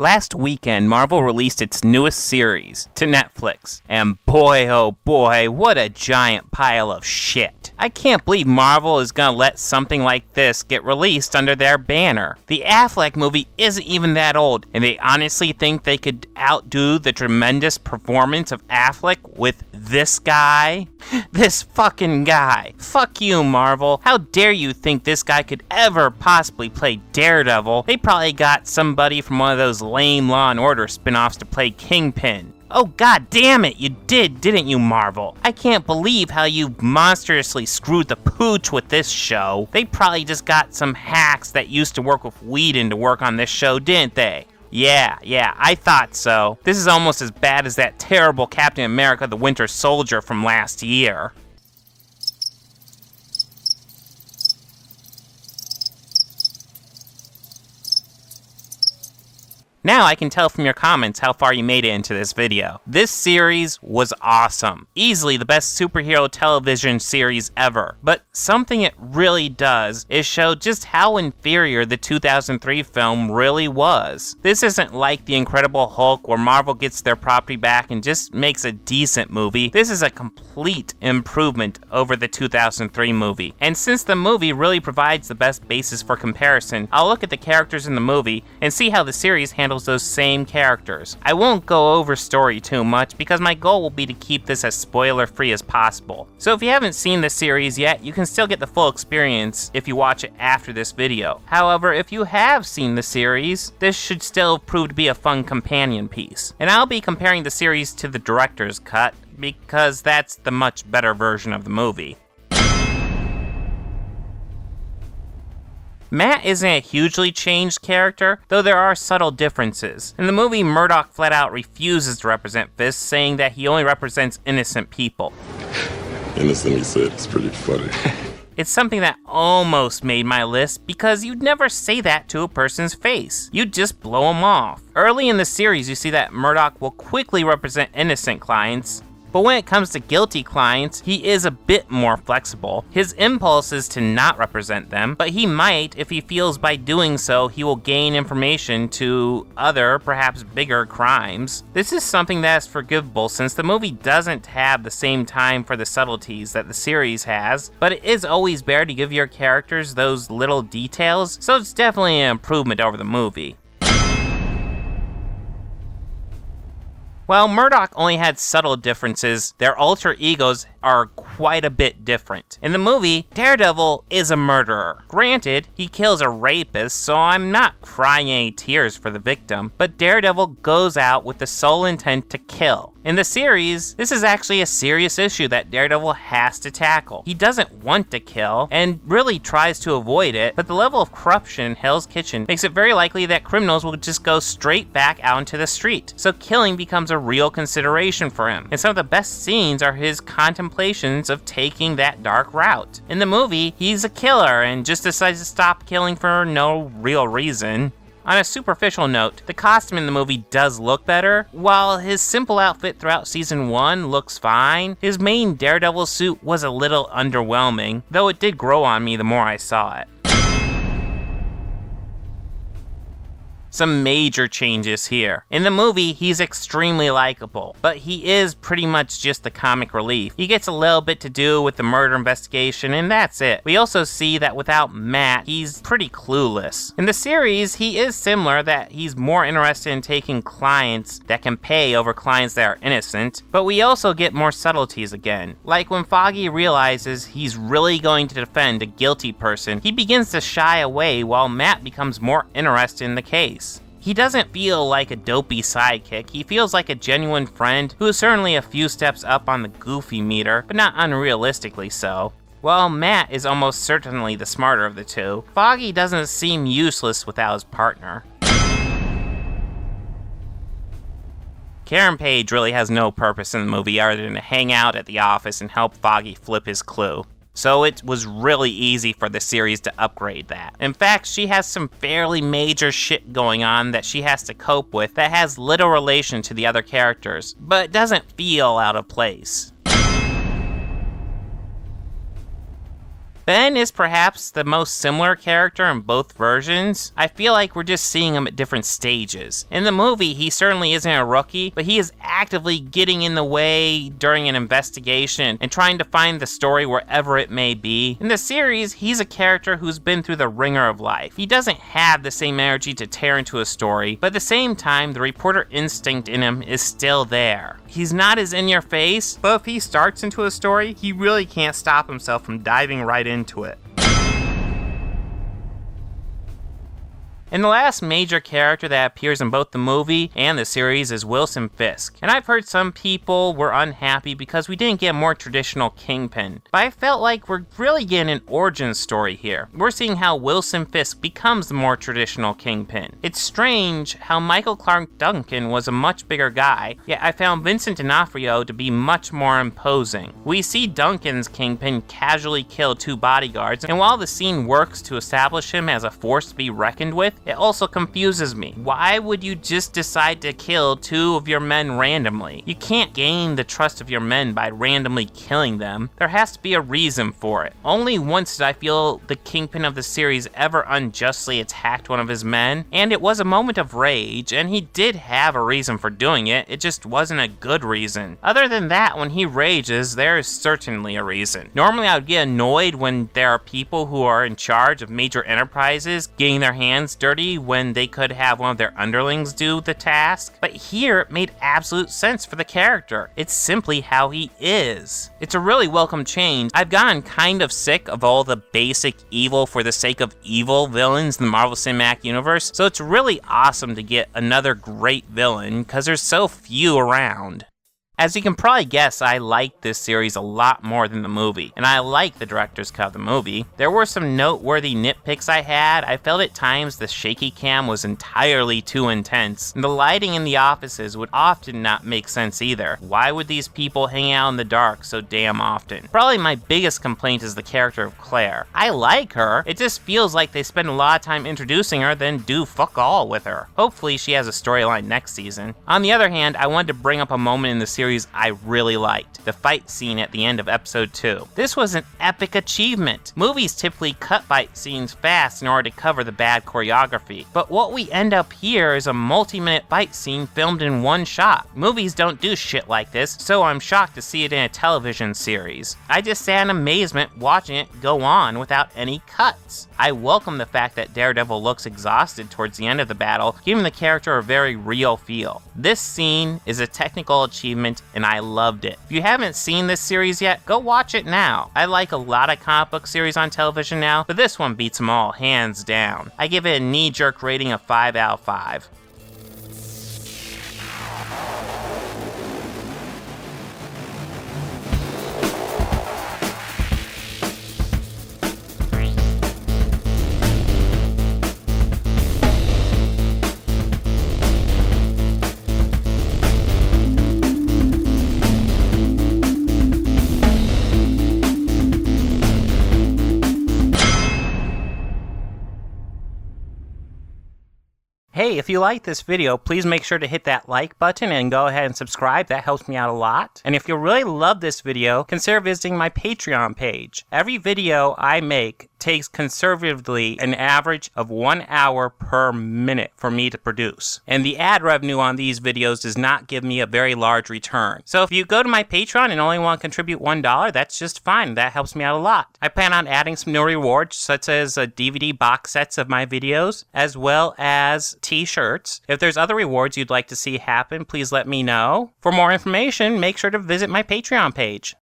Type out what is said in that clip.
Last weekend, Marvel released its newest series to Netflix, and boy oh boy, what a giant pile of shit. I can't believe Marvel is gonna let something like this get released under their banner. The Affleck movie isn't even that old, and they honestly think they could outdo the tremendous performance of Affleck with this guy? This fucking guy. Fuck you, Marvel. How dare you think this guy could ever possibly play Daredevil? They probably got somebody from one of those lame Law & Order spin-offs to play Kingpin. Oh god damn it, you did, didn't you, Marvel? I can't believe how you monstrously screwed the pooch with this show. They probably just got some hacks that used to work with Whedon to work on this show, didn't they? Yeah, I thought so. This is almost as bad as that terrible Captain America the Winter Soldier from last year. Now I can tell from your comments how far you made it into this video. This series was awesome. Easily the best superhero television series ever. But something it really does is show just how inferior the 2003 film really was. This isn't like The Incredible Hulk where Marvel gets their property back and just makes a decent movie. This is a complete improvement over the 2003 movie. And since the movie really provides the best basis for comparison, I'll look at the characters in the movie and see how the series handles those same characters. I won't go over story too much because my goal will be to keep this as spoiler free as possible. So if you haven't seen the series yet, you can still get the full experience if you watch it after this video. However, if you have seen the series, this should still prove to be a fun companion piece. And I'll be comparing the series to the director's cut because that's the much better version of the movie. Matt isn't a hugely changed character, though there are subtle differences. In the movie, Murdock flat out refuses to represent Fisk, saying that he only represents innocent people. Innocent, he said. It's pretty funny. It's something that almost made my list because you'd never say that to a person's face. You'd just blow them off. Early in the series, you see that Murdock will quickly represent innocent clients, but when it comes to guilty clients, he is a bit more flexible. His impulse is to not represent them, but he might if he feels by doing so he will gain information to other, perhaps bigger crimes. This is something that is forgivable since the movie doesn't have the same time for the subtleties that the series has, but it is always better to give your characters those little details, so it's definitely an improvement over the movie. While Murdock only had subtle differences, their alter egos are quite a bit different. In the movie, Daredevil is a murderer. Granted, he kills a rapist, so I'm not crying any tears for the victim, but Daredevil goes out with the sole intent to kill. In the series, this is actually a serious issue that Daredevil has to tackle. He doesn't want to kill, and really tries to avoid it, but the level of corruption in Hell's Kitchen makes it very likely that criminals will just go straight back out into the street, so killing becomes a real consideration for him. And some of the best scenes are his contemplations of taking that dark route. In the movie, he's a killer and just decides to stop killing for no real reason. On a superficial note, the costume in the movie does look better. While his simple outfit throughout season 1 looks fine, his main Daredevil suit was a little underwhelming, though it did grow on me the more I saw it. Some major changes here. In the movie, he's extremely likable, but he is pretty much just the comic relief. He gets a little bit to do with the murder investigation, and that's it. We also see that without Matt, he's pretty clueless. In the series, he is similar that he's more interested in taking clients that can pay over clients that are innocent, but we also get more subtleties again. Like when Feige realizes he's really going to defend a guilty person, he begins to shy away while Matt becomes more interested in the case. He doesn't feel like a dopey sidekick, he feels like a genuine friend who is certainly a few steps up on the goofy meter, but not unrealistically so. While Matt is almost certainly the smarter of the two, Feige doesn't seem useless without his partner. Karen Page really has no purpose in the movie other than to hang out at the office and help Feige flip his clue. So it was really easy for the series to upgrade that. In fact, she has some fairly major shit going on that she has to cope with that has little relation to the other characters, but it doesn't feel out of place. Ben is perhaps the most similar character in both versions. I feel like we're just seeing him at different stages. In the movie, he certainly isn't a rookie, but he is actively getting in the way during an investigation and trying to find the story wherever it may be. In the series, he's a character who's been through the ringer of life. He doesn't have the same energy to tear into a story, but at the same time, the reporter instinct in him is still there. He's not as in your face, but if he starts into a story, he really can't stop himself from diving right into it. And the last major character that appears in both the movie and the series is Wilson Fisk. And I've heard some people were unhappy because we didn't get a more traditional Kingpin. But I felt like we're really getting an origin story here. We're seeing how Wilson Fisk becomes the more traditional Kingpin. It's strange how Michael Clark Duncan was a much bigger guy, yet I found Vincent D'Onofrio to be much more imposing. We see Duncan's Kingpin casually kill 2 bodyguards, and while the scene works to establish him as a force to be reckoned with, it also confuses me. Why would you just decide to kill 2 of your men randomly? You can't gain the trust of your men by randomly killing them. There has to be a reason for it. Only once did I feel the Kingpin of the series ever unjustly attacked one of his men, and it was a moment of rage, and he did have a reason for doing it, it just wasn't a good reason. Other than that, when he rages, there is certainly a reason. Normally I would get annoyed when there are people who are in charge of major enterprises getting their hands dirty when they could have one of their underlings do the task, but here it made absolute sense for the character. It's simply how he is. It's a really welcome change. I've gotten kind of sick of all the basic evil for the sake of evil villains in the Marvel Cinematic Universe, so it's really awesome to get another great villain, because there's so few around. As you can probably guess, I like this series a lot more than the movie, and I like the director's cut of the movie. There were some noteworthy nitpicks I had. I felt at times the shaky cam was entirely too intense, and the lighting in the offices would often not make sense either. Why would these people hang out in the dark so damn often? Probably my biggest complaint is the character of Claire. I like her, it just feels like they spend a lot of time introducing her, then do fuck all with her. Hopefully she has a storyline next season. On the other hand, I wanted to bring up a moment in the series I really liked, the fight scene at the end of episode 2. This was an epic achievement. Movies typically cut fight scenes fast in order to cover the bad choreography, but what we end up here is a multi-minute fight scene filmed in one shot. Movies don't do shit like this, so I'm shocked to see it in a television series. I just sat in amazement watching it go on without any cuts. I welcome the fact that Daredevil looks exhausted towards the end of the battle, giving the character a very real feel. This scene is a technical achievement, and I loved it. If you haven't seen this series yet, go watch it now. I like a lot of comic book series on television now, but this one beats them all, hands down. I give it a knee-jerk rating of 5 out of 5. Hey, if you like this video, please make sure to hit that like button and go ahead and subscribe. That helps me out a lot. And if you really love this video, consider visiting my Patreon page. Every video I make takes conservatively an average of 1 hour per minute for me to produce. And the ad revenue on these videos does not give me a very large return. So if you go to my Patreon and only want to contribute $1, that's just fine. That helps me out a lot. I plan on adding some new rewards, such as DVD box sets of my videos, as well as t-shirts. If there's other rewards you'd like to see happen, please let me know. For more information, make sure to visit my Patreon page.